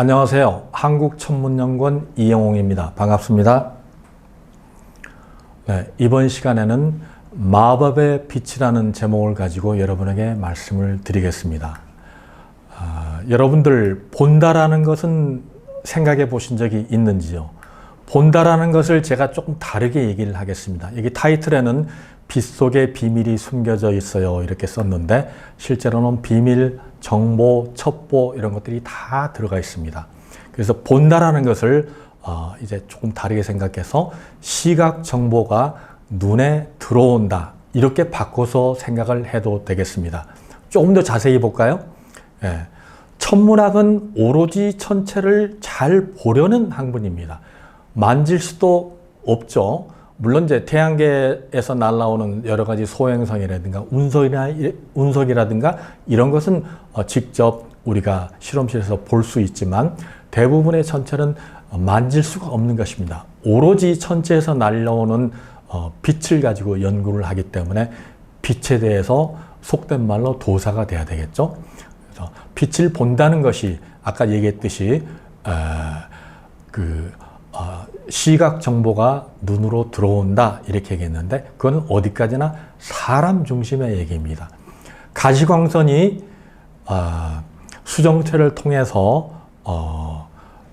안녕하세요. 한국천문연구원 이영홍입니다. 반갑습니다. 네, 이번 시간에는 마법의 빛이라는 제목을 가지고 여러분에게 말씀을 드리겠습니다. 여러분들 본다라는 것은 생각해 보신 적이 있는지요? 본다라는 것을 제가 조금 다르게 얘기를 하겠습니다. 여기 타이틀에는 빛 속에 비밀이 숨겨져 있어요 이렇게 썼는데 실제로는 비밀, 정보, 첩보 이런 것들이 다 들어가 있습니다. 그래서 본다라는 것을 이제 조금 다르게 생각해서 시각 정보가 눈에 들어온다 이렇게 바꿔서 생각을 해도 되겠습니다. 조금 더 자세히 볼까요? 예. 천문학은 오로지 천체를 잘 보려는 학문입니다. 만질 수도 없죠. 물론 이제 태양계에서 날아오는 여러 가지 소행성이라든가 운석이라든가 이런 것은 직접 우리가 실험실에서 볼 수 있지만 대부분의 천체는 만질 수가 없는 것입니다. 오로지 천체에서 날아오는 빛을 가지고 연구를 하기 때문에 빛에 대해서 속된 말로 도사가 돼야 되겠죠. 그래서 빛을 본다는 것이 아까 얘기했듯이 시각 정보가 눈으로 들어온다 이렇게 얘기했는데 그건 어디까지나 사람 중심의 얘기입니다. 가시광선이 수정체를 통해서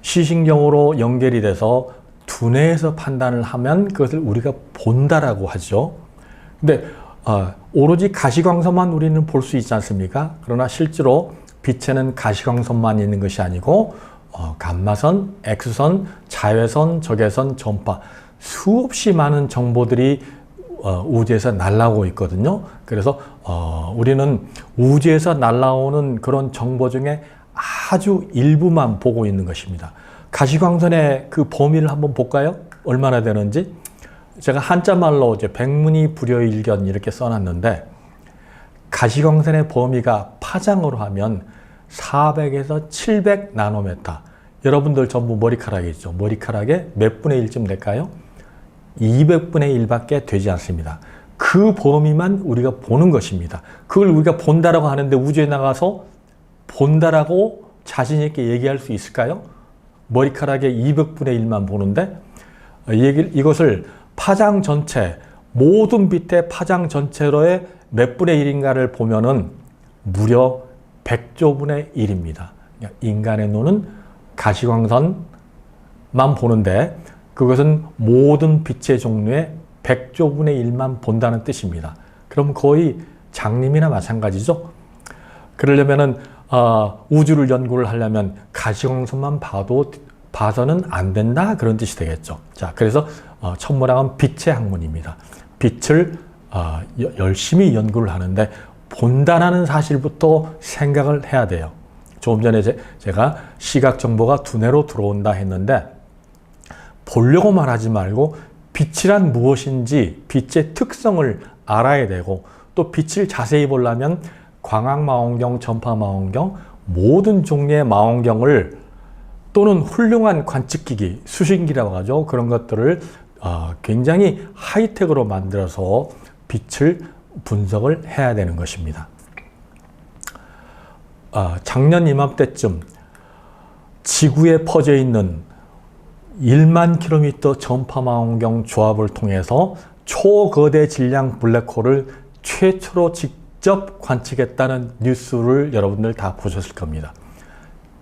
시신경으로 연결이 돼서 두뇌에서 판단을 하면 그것을 우리가 본다라고 하죠. 근데 오로지 가시광선만 우리는 볼 수 있지 않습니까? 그러나 실제로 빛에는 가시광선만 있는 것이 아니고 감마선, X선, 자외선, 적외선, 전파 수없이 많은 정보들이 우주에서 날아오고 있거든요. 그래서 우리는 우주에서 날아오는 그런 정보 중에 아주 일부만 보고 있는 것입니다. 가시광선의 그 범위를 한번 볼까요? 얼마나 되는지. 제가 한자말로 이제 백문이 불여일견 이렇게 써놨는데 가시광선의 범위가 파장으로 하면 400에서 700 나노메타. 여러분들 전부 머리카락이죠. 머리카락의 몇 분의 1쯤 될까요? 200분의 1밖에 되지 않습니다. 그 범위만 우리가 보는 것입니다. 그걸 우리가 본다라고 하는데 우주에 나가서 본다라고 자신 있게 얘기할 수 있을까요? 머리카락의 200분의 1만 보는데 이것을 파장 전체, 모든 빛의 파장 전체로의 몇 분의 1인가를 보면은 무려 100조분의 1입니다. 인간의 눈은 가시광선만 보는데 그것은 모든 빛의 종류의 100조분의 1만 본다는 뜻입니다. 그럼 거의 장님이나 마찬가지죠. 그러려면은 우주를 연구를 하려면 가시광선만 봐서는 안 된다 그런 뜻이 되겠죠. 자, 그래서 천문학은 빛의 학문입니다. 빛을 열심히 연구를 하는데 본다라는 사실부터 생각을 해야 돼요. 조금 전에 제가 시각 정보가 두뇌로 들어온다 했는데 보려고만 하지 말고 빛이란 무엇인지 빛의 특성을 알아야 되고 또 빛을 자세히 보려면 광학망원경, 전파망원경 모든 종류의 망원경을 또는 훌륭한 관측기기, 수신기라고 하죠. 그런 것들을 굉장히 하이텍으로 만들어서 빛을 분석을 해야 되는 것입니다. 작년 이맘때쯤 지구에 퍼져 있는 1만 킬로미터 전파망원경 조합을 통해서 초거대 질량 블랙홀을 최초로 직접 관측했다는 뉴스를 여러분들 다 보셨을 겁니다.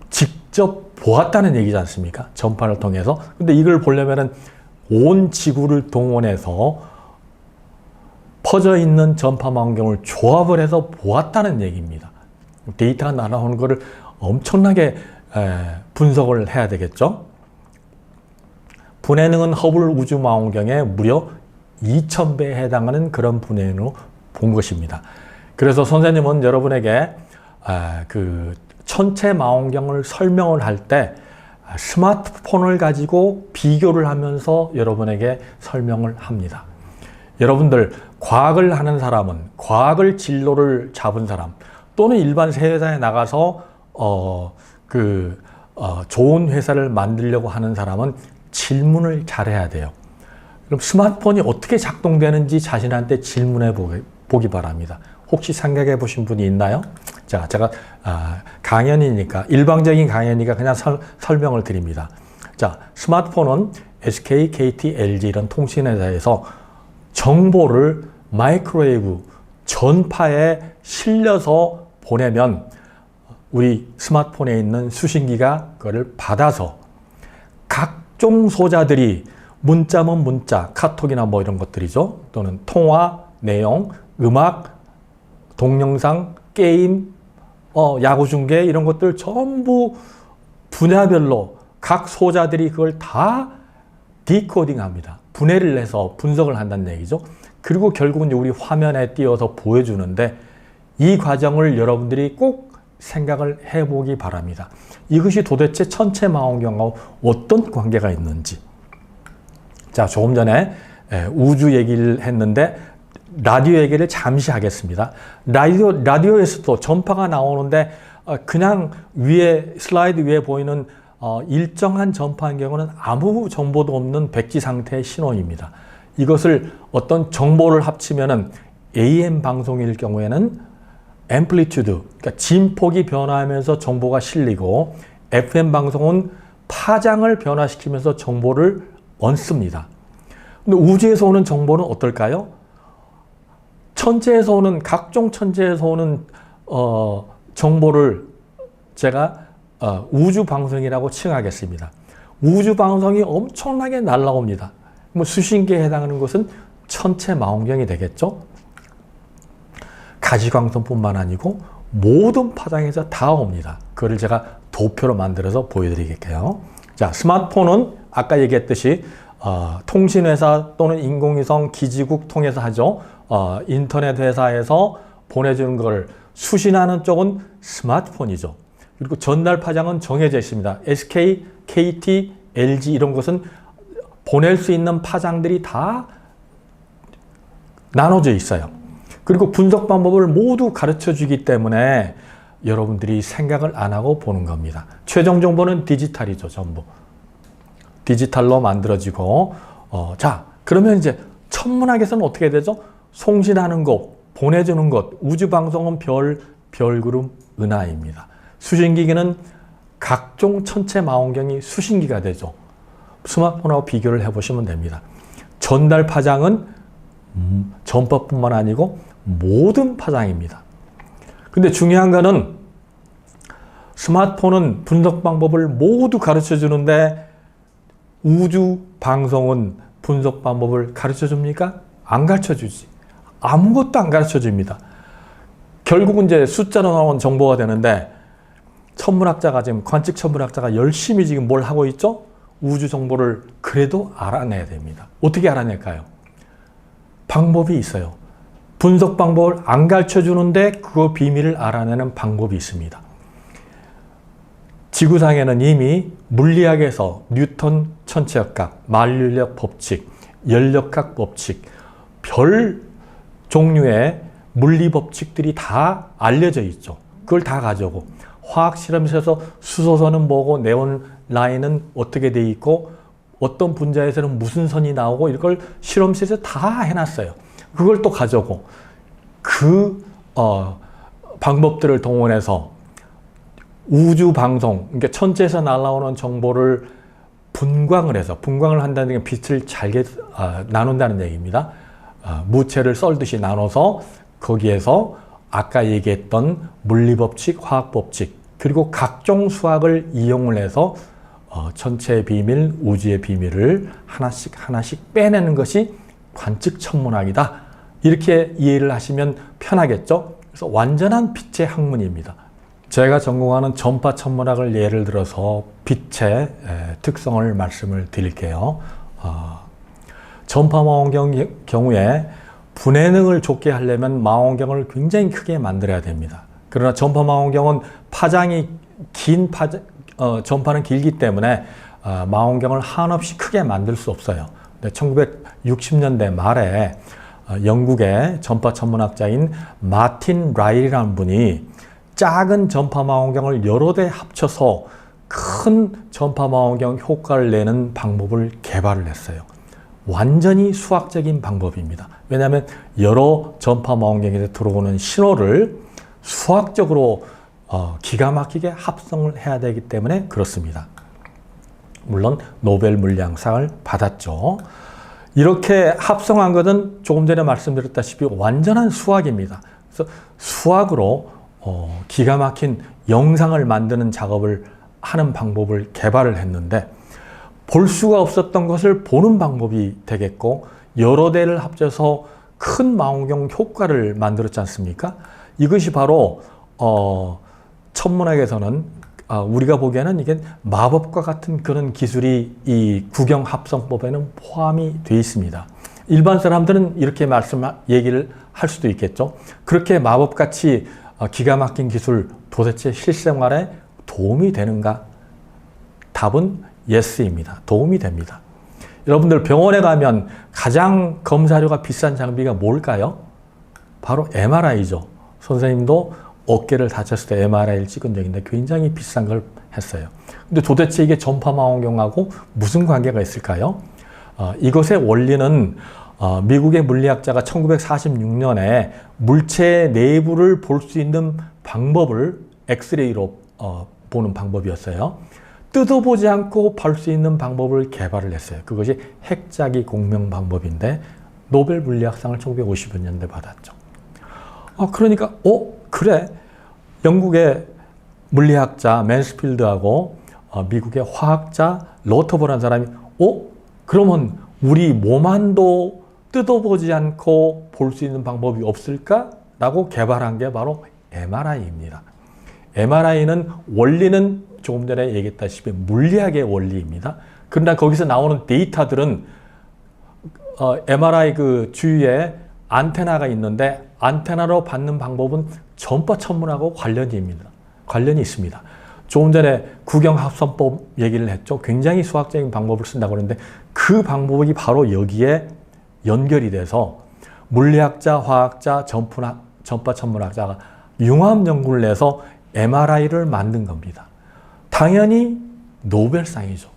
직접 보았다는 얘기지 않습니까? 전파를 통해서. 근데 이걸 보려면은 온 지구를 동원해서 퍼져 있는 전파망원경을 조합을 해서 보았다는 얘기입니다. 데이터가 날아오는 것을 엄청나게 분석을 해야 되겠죠. 분해능은 허블 우주망원경의 무려 2000배에 해당하는 그런 분해능으로 본 것입니다. 그래서 선생님은 여러분에게 그 천체 망원경을 설명을 할 때 스마트폰을 가지고 비교를 하면서 여러분에게 설명을 합니다. 여러분들 과학을 하는 사람은 과학을 진로를 잡은 사람 또는 일반 세상에 나가서 좋은 회사를 만들려고 하는 사람은 질문을 잘해야 돼요. 그럼 스마트폰이 어떻게 작동되는지 자신한테 질문해 보기 바랍니다. 혹시 생각해 보신 분이 있나요? 자, 제가 강연이니까 일방적인 강연이니까 그냥 설명을 드립니다. 자, 스마트폰은 SK, KT, LG 이런 통신회사에서 정보를 마이크로웨이브 전파에 실려서 보내면 우리 스마트폰에 있는 수신기가 그거를 받아서 각종 소자들이 문자면 문자, 카톡이나 뭐 이런 것들이죠. 또는 통화, 내용, 음악, 동영상, 게임, 야구 중계 이런 것들 전부 분야별로 각 소자들이 그걸 다 디코딩합니다. 분해를 해서 분석을 한다는 얘기죠. 그리고 결국은 우리 화면에 띄워서 보여주는데 이 과정을 여러분들이 꼭 생각을 해보기 바랍니다. 이것이 도대체 천체망원경하고 어떤 관계가 있는지. 자, 조금 전에 우주 얘기를 했는데 라디오 얘기를 잠시 하겠습니다. 라디오에서도 전파가 나오는데 그냥 위에 슬라이드 위에 보이는 일정한 전파인 경우는 아무 정보도 없는 백지 상태의 신호입니다. 이것을 어떤 정보를 합치면은 AM 방송일 경우에는 앰플리튜드, 그러니까 진폭이 변화하면서 정보가 실리고 FM 방송은 파장을 변화시키면서 정보를 얹습니다. 근데 우주에서 오는 정보는 어떨까요? 천체에서 오는 각종 천체에서 오는 정보를 제가 우주 방송이라고 칭하겠습니다. 우주 방송이 엄청나게 날라옵니다. 뭐 수신기에 해당하는 것은 천체 망원경이 되겠죠. 가시광선뿐만 아니고 모든 파장에서 다 옵니다. 그걸 제가 도표로 만들어서 보여드리겠게요. 자, 스마트폰은 아까 얘기했듯이 통신회사 또는 인공위성 기지국 통해서 하죠. 인터넷 회사에서 보내주는 걸 수신하는 쪽은 스마트폰이죠. 그리고 전달 파장은 정해져 있습니다. SK, KT, LG 이런 것은 보낼 수 있는 파장들이 다 나눠져 있어요. 그리고 분석 방법을 모두 가르쳐 주기 때문에 여러분들이 생각을 안 하고 보는 겁니다. 최종 정보는 디지털이죠, 전부. 디지털로 만들어지고, 자, 그러면 이제 천문학에서는 어떻게 되죠? 송신하는 것, 보내주는 것, 우주방송은 별그룹 은하입니다. 수신기기는 각종 천체 망원경이 수신기가 되죠. 스마트폰하고 비교를 해보시면 됩니다. 전달 파장은 전파뿐만 아니고 모든 파장입니다. 근데 중요한 거는 스마트폰은 분석 방법을 모두 가르쳐 주는데 우주 방송은 분석 방법을 가르쳐 줍니까? 안 가르쳐 주지. 아무것도 안 가르쳐 줍니다. 결국은 이제 숫자로 나온 정보가 되는데 천문학자가 지금 관측 천문학자가 열심히 지금 뭘 하고 있죠? 우주 정보를 그래도 알아내야 됩니다. 어떻게 알아낼까요? 방법이 있어요. 분석 방법을 안 가르쳐 주는데 그 비밀을 알아내는 방법이 있습니다. 지구상에는 이미 물리학에서 뉴턴 천체역학, 만류인력 법칙, 연력학 법칙, 별 종류의 물리 법칙들이 다 알려져 있죠. 그걸 다 가지고 화학 실험실에서 수소선은 뭐고 네온 라인은 어떻게 돼 있고 어떤 분자에서는 무슨 선이 나오고 이걸 실험실에서 다 해놨어요. 그걸 또 가지고 그 방법들을 동원해서 우주 방송, 그러니까 천체에서 날아오는 정보를 분광을 해서, 분광을 한다는 게 빛을 잘게 나눈다는 얘기입니다. 무채를 썰듯이 나눠서 거기에서 아까 얘기했던 물리법칙, 화학법칙, 그리고 각종 수학을 이용을 해서 천체의 비밀, 우주의 비밀을 하나씩 빼내는 것이 관측 천문학이다. 이렇게 이해를 하시면 편하겠죠? 그래서 완전한 빛의 학문입니다. 제가 전공하는 전파 천문학을 예를 들어서 빛의 특성을 말씀을 드릴게요. 전파 망원경 경우에 분해능을 좋게 하려면 망원경을 굉장히 크게 만들어야 됩니다. 그러나 전파 망원경은 파장이 긴 전파는 길기 때문에 망원경을 한없이 크게 만들 수 없어요. 1960년대 말에 영국의 전파 천문학자인 마틴 라일이라는 분이 작은 전파 망원경을 여러 대 합쳐서 큰 전파 망원경 효과를 내는 방법을 개발을 했어요. 완전히 수학적인 방법입니다. 왜냐하면 여러 전파 망원경에서 들어오는 신호를 수학적으로 기가 막히게 합성을 해야 되기 때문에 그렇습니다. 물론 노벨 물리학상을 받았죠. 이렇게 합성한 것은 조금 전에 말씀드렸다시피 완전한 수학입니다. 그래서 수학으로 기가 막힌 영상을 만드는 작업을 하는 방법을 개발을 했는데 볼 수가 없었던 것을 보는 방법이 되겠고 여러 대를 합쳐서 큰 망원경 효과를 만들었지 않습니까? 이것이 바로 천문학에서는 우리가 보기에는 이게 마법과 같은 그런 기술이 이 구경합성법에는 포함이 되어 있습니다. 일반 사람들은 이렇게 얘기를 할 수도 있겠죠. 그렇게 마법같이 기가 막힌 기술 도대체 실생활에 도움이 되는가? 답은 예스입니다. 도움이 됩니다. 여러분들 병원에 가면 가장 검사료가 비싼 장비가 뭘까요? 바로 MRI죠. 선생님도 어깨를 다쳤을 때 MRI를 찍은 적인데 굉장히 비싼 걸 했어요. 근데 도대체 이게 전파망원경하고 무슨 관계가 있을까요? 이것의 원리는 미국의 물리학자가 1946년에 물체 내부를 볼 수 있는 방법을 엑스레이로 보는 방법이었어요. 뜯어보지 않고 볼 수 있는 방법을 개발을 했어요. 그것이 핵자기 공명 방법인데 노벨 물리학상을 1950년대 받았죠. 그러니까 그래, 영국의 물리학자 맨스필드하고 미국의 화학자 로터버라는 사람이 그러면 우리 몸 안도 뜯어보지 않고 볼 수 있는 방법이 없을까? 라고 개발한 게 바로 MRI입니다. MRI는 원리는 조금 전에 얘기했다시피 물리학의 원리입니다. 그러나 거기서 나오는 데이터들은 MRI 그 주위에 안테나가 있는데 안테나로 받는 방법은 전파 천문학하고 관련이 있습니다. 조금 전에 구경합성법 얘기를 했죠. 굉장히 수학적인 방법을 쓴다고 하는데 그 방법이 바로 여기에 연결이 돼서 물리학자, 화학자, 전파 천문학자가 융합 연구를 내서 MRI를 만든 겁니다. 당연히 노벨상이죠.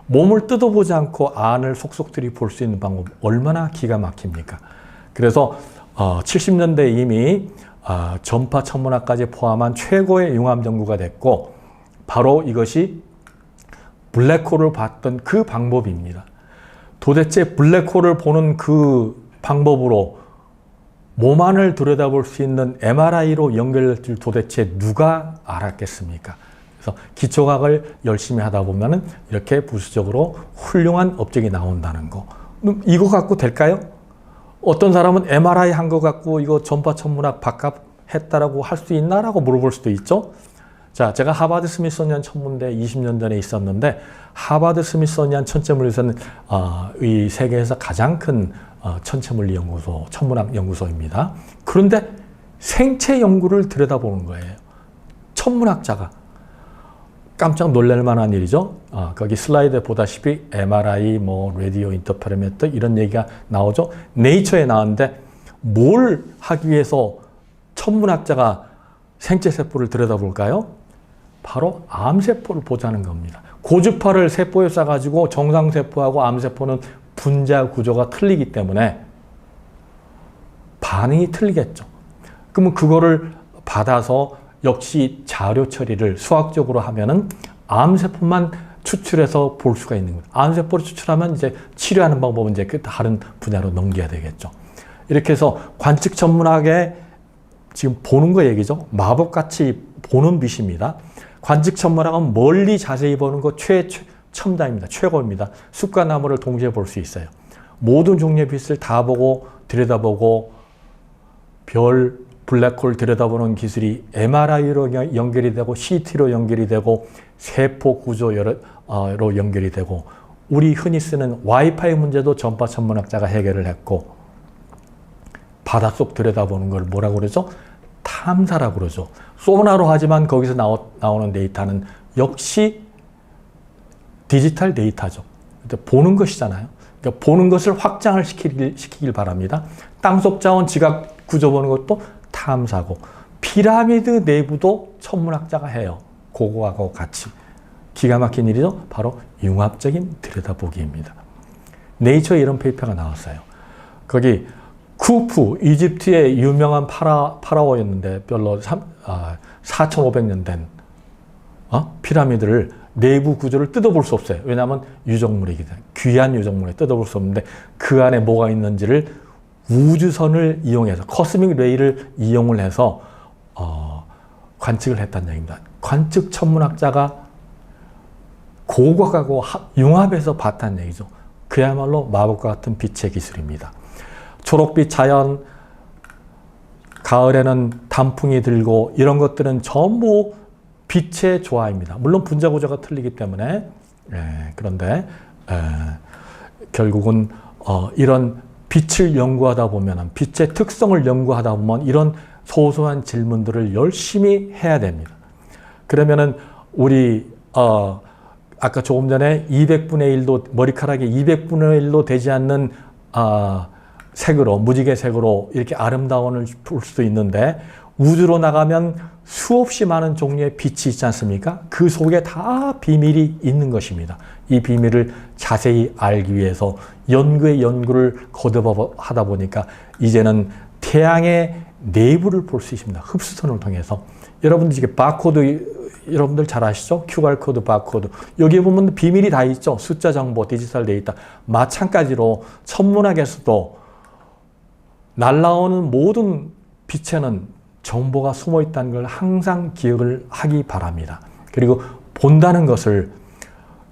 몸을 뜯어보지 않고 안을 속속들이 볼 수 있는 방법 얼마나 기가 막힙니까? 그래서 70년대 이미 전파 천문학까지 포함한 최고의 융합 연구가 됐고 바로 이것이 블랙홀을 봤던 그 방법입니다. 도대체 블랙홀을 보는 그 방법으로 몸 안을 들여다볼 수 있는 MRI로 연결될 줄 도대체 누가 알았겠습니까? 그래서 기초과학을 열심히 하다 보면은 이렇게 부수적으로 훌륭한 업적이 나온다는 거. 이거 갖고 될까요? 어떤 사람은 MRI 한 거 갖고 이거 전파 천문학 박합했다라고 할 수 있나라고 물어볼 수도 있죠. 자, 제가 하버드 스미소니안 천문대 20년 전에 있었는데 하버드 스미소니안 천체물리에서는 이 세계에서 가장 큰 천체물리 연구소, 천문학 연구소입니다. 그런데 생체 연구를 들여다보는 거예요. 천문학자가. 깜짝 놀랄 만한 일이죠. 거기 슬라이드에 보다시피 MRI, 라디오 인터페로미터 이런 얘기가 나오죠. 네이처에 나왔는데 뭘 하기 위해서 천문학자가 생체 세포를 들여다볼까요? 바로 암세포를 보자는 겁니다. 고주파를 세포에 쏴가지고 정상세포하고 암세포는 분자 구조가 틀리기 때문에 반응이 틀리겠죠. 그러면 그거를 받아서 역시 자료 처리를 수학적으로 하면은 암세포만 추출해서 볼 수가 있는 거예요. 암세포를 추출하면 이제 치료하는 방법은 이제 그 다른 분야로 넘겨야 되겠죠. 이렇게 해서 관측 천문학에 지금 보는 거 얘기죠. 마법같이 보는 빛입니다. 관측 천문학은 멀리 자세히 보는 거 최첨단입니다. 최고입니다. 숲과 나무를 동시에 볼 수 있어요. 모든 종류의 빛을 다 보고 들여다보고 별, 블랙홀 들여다보는 기술이 MRI로 연결이 되고 CT로 연결이 되고 세포 구조로 연결이 되고 우리 흔히 쓰는 와이파이 문제도 전파 천문학자가 해결을 했고 바닷속 들여다보는 걸 뭐라고 그러죠? 탐사라고 그러죠. 소나로 하지만 거기서 나오는 데이터는 역시 디지털 데이터죠. 보는 것이잖아요. 그러니까 보는 것을 확장을 시키길 바랍니다. 땅속 자원 지각 구조 보는 것도 탐사고 피라미드 내부도 천문학자가 해요. 그거하고 같이. 기가 막힌 일이죠. 바로 융합적인 들여다보기입니다. 네이처에 이런 페이퍼가 나왔어요. 거기 쿠프, 이집트의 유명한 파라오였는데 별로 4,500년 된 피라미드를 내부 구조를 뜯어볼 수 없어요. 왜냐하면 유적물이기 때문에, 귀한 유적물에 뜯어볼 수 없는데 그 안에 뭐가 있는지를 우주선을 이용해서, 코스믹 레이를 이용을 해서 관측을 했다는 얘기입니다. 관측 천문학자가 고고하고 융합해서 봤다는 얘기죠. 그야말로 마법과 같은 빛의 기술입니다. 초록빛 자연, 가을에는 단풍이 들고 이런 것들은 전부 빛의 조화입니다. 물론 분자 구조가 틀리기 때문에 그런데 결국은 이런 빛을 연구하다 보면, 빛의 특성을 연구하다 보면 이런 소소한 질문들을 열심히 해야 됩니다. 그러면은 우리 아까 조금 전에 200분의 1도, 머리카락이 200분의 1도 되지 않는 색으로, 무지개 색으로 이렇게 아름다움을 볼 수도 있는데, 우주로 나가면 수없이 많은 종류의 빛이 있지 않습니까? 그 속에 다 비밀이 있는 것입니다. 이 비밀을 자세히 알기 위해서 연구의 연구를 거듭하다 보니까 이제는 태양의 내부를 볼 수 있습니다. 흡수선을 통해서. 여러분들 지금 바코드, 여러분들 잘 아시죠? QR코드, 바코드. 여기에 보면 비밀이 다 있죠. 숫자 정보, 디지털 데이터. 마찬가지로 천문학에서도 날라오는 모든 빛에는 정보가 숨어 있다는 걸 항상 기억을 하기 바랍니다. 그리고 본다는 것을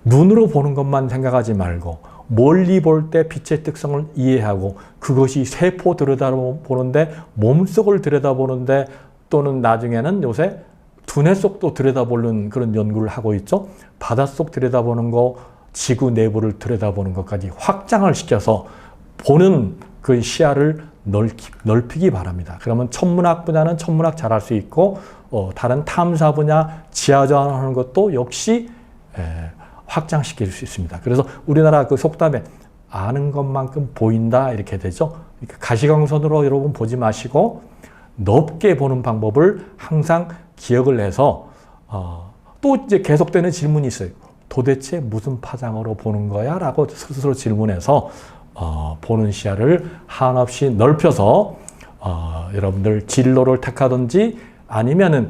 눈으로 보는 것만 생각하지 말고 멀리 볼 때 빛의 특성을 이해하고, 그것이 세포 들여다보는데, 몸속을 들여다보는데, 또는 나중에는 요새 두뇌 속도 들여다보는 그런 연구를 하고 있죠. 바닷속 들여다보는 거, 지구 내부를 들여다보는 것까지 확장을 시켜서 보는 그 시야를 넓히기 바랍니다. 그러면 천문학 분야는 천문학 잘할 수 있고, 다른 탐사 분야, 지하전하는 것도 역시 확장시킬 수 있습니다. 그래서 우리나라 그 속담에 아는 것만큼 보인다 이렇게 되죠. 그러니까 가시광선으로 여러분 보지 마시고 넓게 보는 방법을 항상 기억을 해서 또 이제 계속되는 질문이 있어요. 도대체 무슨 파장으로 보는 거야? 라고 스스로 질문해서 보는 시야를 한없이 넓혀서 여러분들 진로를 택하든지 아니면은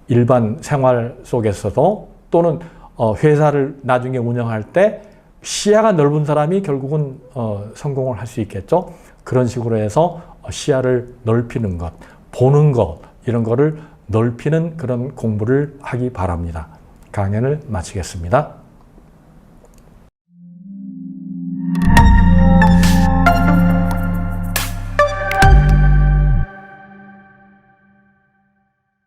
일반 생활 속에서도 또는 회사를 나중에 운영할 때 시야가 넓은 사람이 결국은 성공을 할 수 있겠죠. 그런 식으로 해서 시야를 넓히는 것, 보는 것, 이런 거를 넓히는 그런 공부를 하기 바랍니다. 강연을 마치겠습니다.